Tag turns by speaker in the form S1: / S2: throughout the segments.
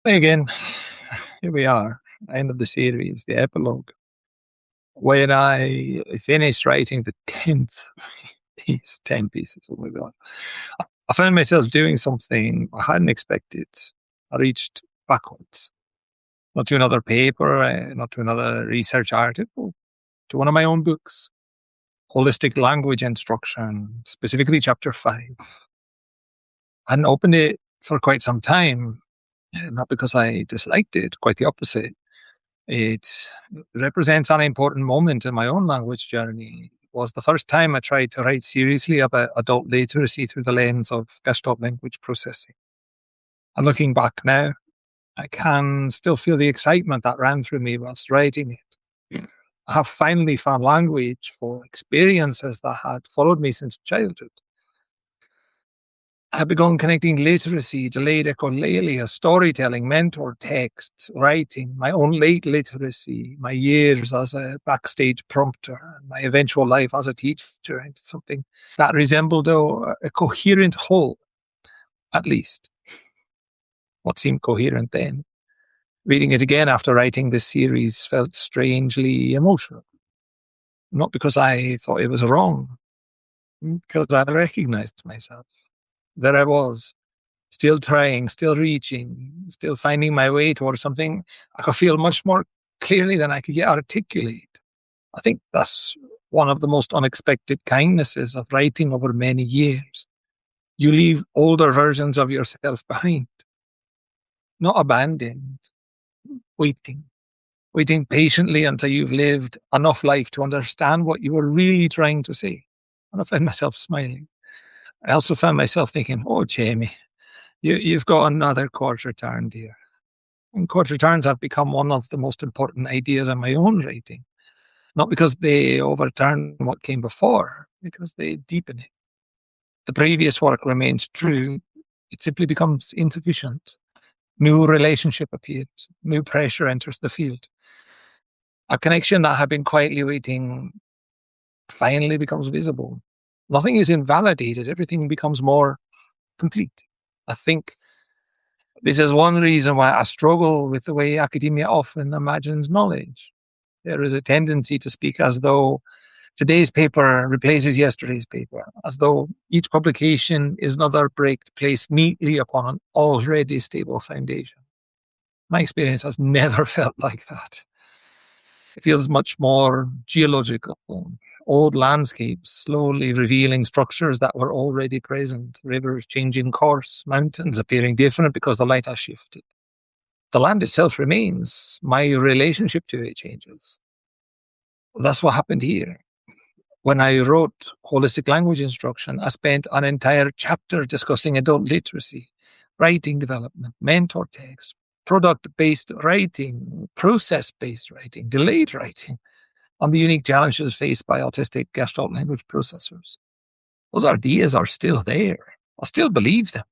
S1: Again, here we are, end of the series, the epilogue. When I finished writing the 10th piece, 10 pieces, oh my God, I found myself doing something I hadn't expected. I reached backwards, not to another paper, not to another research article, to one of my own books, Holistic Language Instruction, specifically chapter 5. I hadn't opened it for quite some time, not because I disliked it, quite the opposite. It represents an important moment in my own language journey. It was the first time I tried to write seriously about adult literacy through the lens of Gestalt language processing. And looking back now, I can still feel the excitement that ran through me whilst writing it. I have finally found language for experiences that had followed me since childhood. I began connecting literacy, delayed echolalia, storytelling, mentor text, writing, my own late literacy, my years as a backstage prompter, and my eventual life as a teacher into something that resembled a coherent whole, at least. What seemed coherent then. Reading it again after writing this series felt strangely emotional. Not because I thought it was wrong, because I recognized myself. There I was, still trying, still reaching, still finding my way towards something I could feel much more clearly than I could yet articulate. I think that's one of the most unexpected kindnesses of writing over many years. You leave older versions of yourself behind, not abandoned, waiting patiently until you've lived enough life to understand what you were really trying to say. And I found myself smiling. I also found myself thinking, oh, Jamie, you've got another quarter turn, dear. And quarter turns have become one of the most important ideas in my own writing. Not because they overturn what came before, because they deepen it. The previous work remains true. It simply becomes insufficient. New relationship appears. New pressure enters the field. A connection that had been quietly waiting finally becomes visible. Nothing is invalidated. Everything becomes more complete. I think this is one reason why I struggle with the way academia often imagines knowledge. There is a tendency to speak as though today's paper replaces yesterday's paper, as though each publication is another brick placed neatly upon an already stable foundation. My experience has never felt like that. It feels much more geological. Old landscapes slowly revealing structures that were already present, rivers changing course, mountains appearing different because the light has shifted. The land itself remains, my relationship to it changes. That's what happened here. When I wrote Holistic Language Instruction, I spent an entire chapter discussing adult literacy, writing development, mentor text, product-based writing, process-based writing, delayed writing, on the unique challenges faced by autistic Gestalt language processors. Those ideas are still there. I still believe them.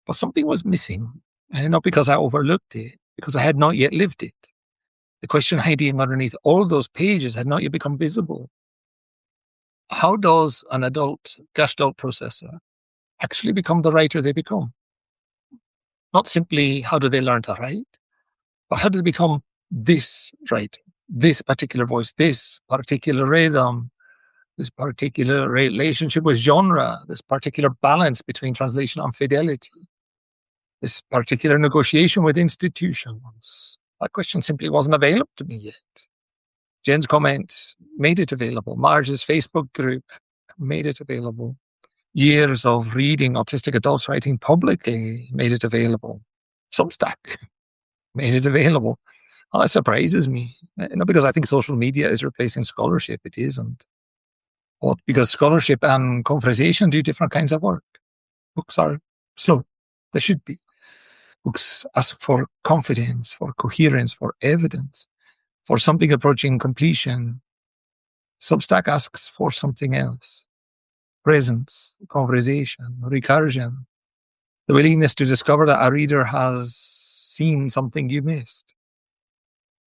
S1: But something was missing, and not because I overlooked it, because I had not yet lived it. The question hiding underneath all those pages had not yet become visible. How does an adult Gestalt processor actually become the writer they become? Not simply how do they learn to write, but how do they become this writer? This particular voice, this particular rhythm, this particular relationship with genre, this particular balance between translation and fidelity, this particular negotiation with institutions. That question simply wasn't available to me yet. Jen's comment made it available. Marge's Facebook group made it available. Years of reading autistic adults writing publicly made it available. Substack made it available. Well, that surprises me. Not because I think social media is replacing scholarship. It isn't. But because scholarship and conversation do different kinds of work. Books are slow. They should be. Books ask for confidence, for coherence, for evidence, for something approaching completion. Substack asks for something else. Presence, conversation, recursion. The willingness to discover that a reader has seen something you missed.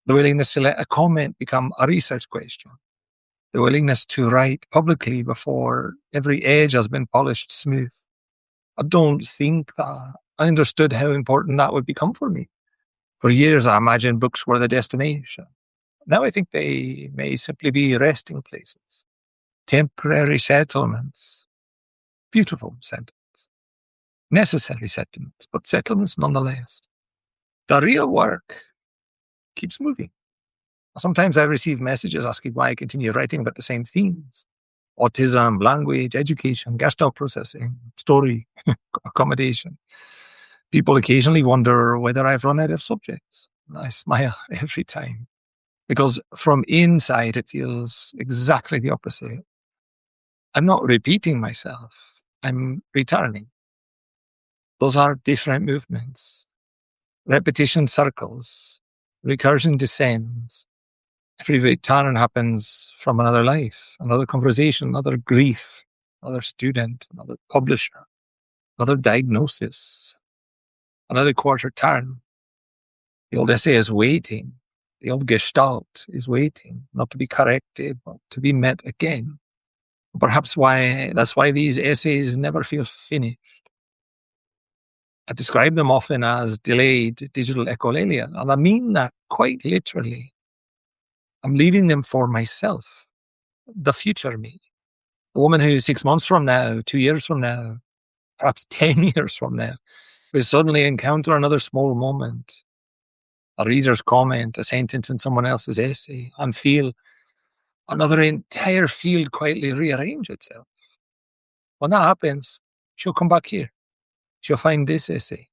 S1: The willingness to let a comment become a research question. The willingness to write publicly before every edge has been polished smooth. I don't think that I understood how important that would become for me. For years, I imagined books were the destination. Now I think they may simply be resting places, temporary settlements, beautiful settlements, necessary settlements, but settlements nonetheless. The real work keeps moving. Sometimes I receive messages asking why I continue writing about the same themes: autism, language, education, gestalt processing, story, accommodation. People occasionally wonder whether I've run out of subjects. I smile every time, because from inside it feels exactly the opposite. I'm not repeating myself, I'm returning. Those are different movements. Repetition circles, recursion descends. Every return happens from another life, another conversation, another grief, another student, another publisher, another diagnosis, another quarter turn. The old essay is waiting. The old gestalt is waiting, not to be corrected, but to be met again. Perhaps that's why these essays never feel finished. I describe them often as delayed digital echolalia, and I mean that quite literally. I'm leaving them for myself, the future me, the woman who 6 months from now, 2 years from now, perhaps 10 years from now, will suddenly encounter another small moment, a reader's comment, a sentence in someone else's essay, and feel another entire field quietly rearrange itself. When that happens, she'll come back here. She'll find this essay.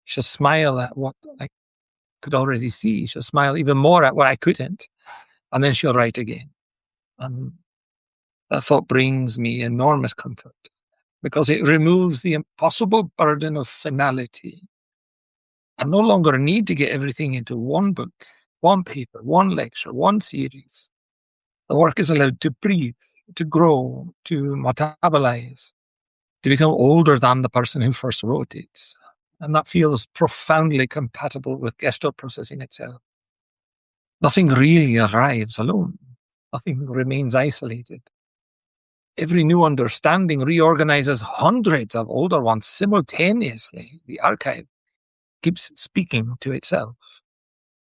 S1: She'll smile at what I could already see. She'll smile even more at what I couldn't. And then she'll write again. And that thought brings me enormous comfort, because it removes the impossible burden of finality. I no longer need to get everything into one book, one paper, one lecture, one series. The work is allowed to breathe, to grow, to metabolize, to become older than the person who first wrote it. And that feels profoundly compatible with gestalt processing itself. Nothing really arrives alone. Nothing remains isolated. Every new understanding reorganizes hundreds of older ones simultaneously. The archive keeps speaking to itself,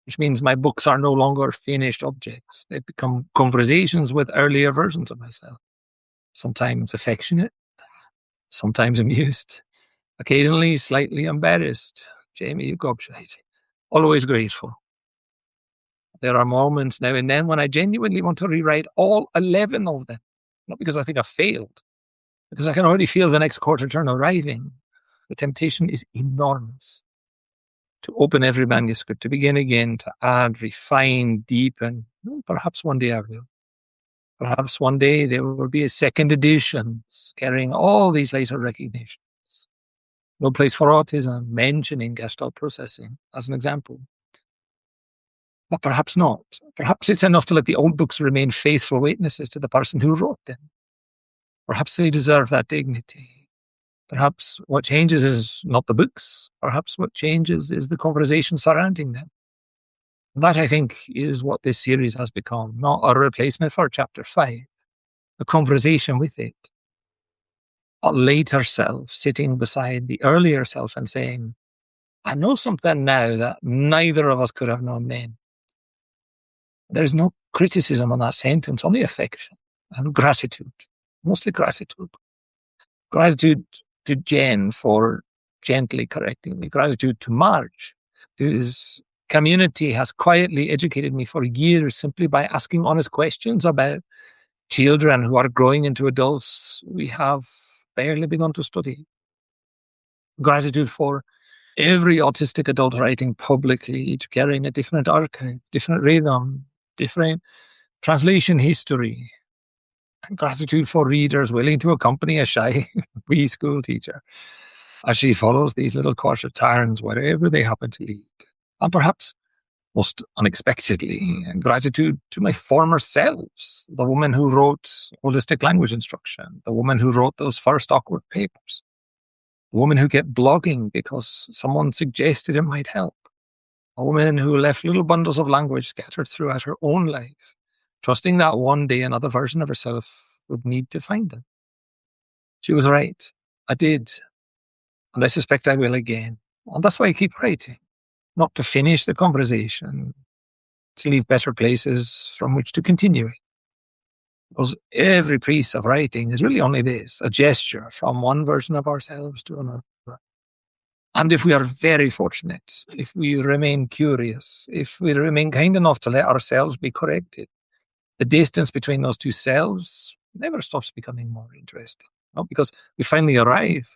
S1: which means my books are no longer finished objects. They become conversations with earlier versions of myself, sometimes affectionate, sometimes amused, occasionally slightly embarrassed. Jamie, you gobshite. Always grateful. There are moments now and then when I genuinely want to rewrite all 11 of them, not because I think I've failed, because I can already feel the next quarter turn arriving. The temptation is enormous to open every manuscript, to begin again, to add, refine, deepen. Perhaps one day I will. Perhaps one day there will be a second edition carrying all these later recognitions. No Place for Autism, mentioning gestalt processing as an example. But perhaps not. Perhaps it's enough to let the old books remain faithful witnesses to the person who wrote them. Perhaps they deserve that dignity. Perhaps what changes is not the books. Perhaps what changes is the conversation surrounding them. And that, I think, is what this series has become, not a replacement for Chapter 5, a conversation with it. A later self sitting beside the earlier self and saying, I know something now that neither of us could have known then. There's no criticism on that sentence, only affection and gratitude, mostly gratitude. Gratitude to Jen for gently correcting me. Gratitude to Marge, whose community has quietly educated me for years simply by asking honest questions about children who are growing into adults we have barely begun to study. Gratitude for every autistic adult writing publicly, each carrying a different archive, different rhythm, different translation history. And gratitude for readers willing to accompany a shy wee school teacher as she follows these little quarter turns wherever they happen to lead. And perhaps most unexpectedly, gratitude to my former selves, the woman who wrote holistic language instruction, the woman who wrote those first awkward papers, the woman who kept blogging because someone suggested it might help, a woman who left little bundles of language scattered throughout her own life, trusting that one day another version of herself would need to find them. She was right. I did. And I suspect I will again. And that's why I keep writing, not to finish the conversation, to leave better places from which to continue it. Because every piece of writing is really only this, a gesture from one version of ourselves to another. And if we are very fortunate, if we remain curious, if we remain kind enough to let ourselves be corrected, the distance between those two selves never stops becoming more interesting. Not because we finally arrive,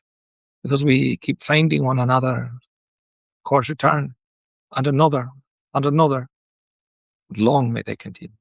S1: because we keep finding one another, course return, and another, and another. Long may they continue.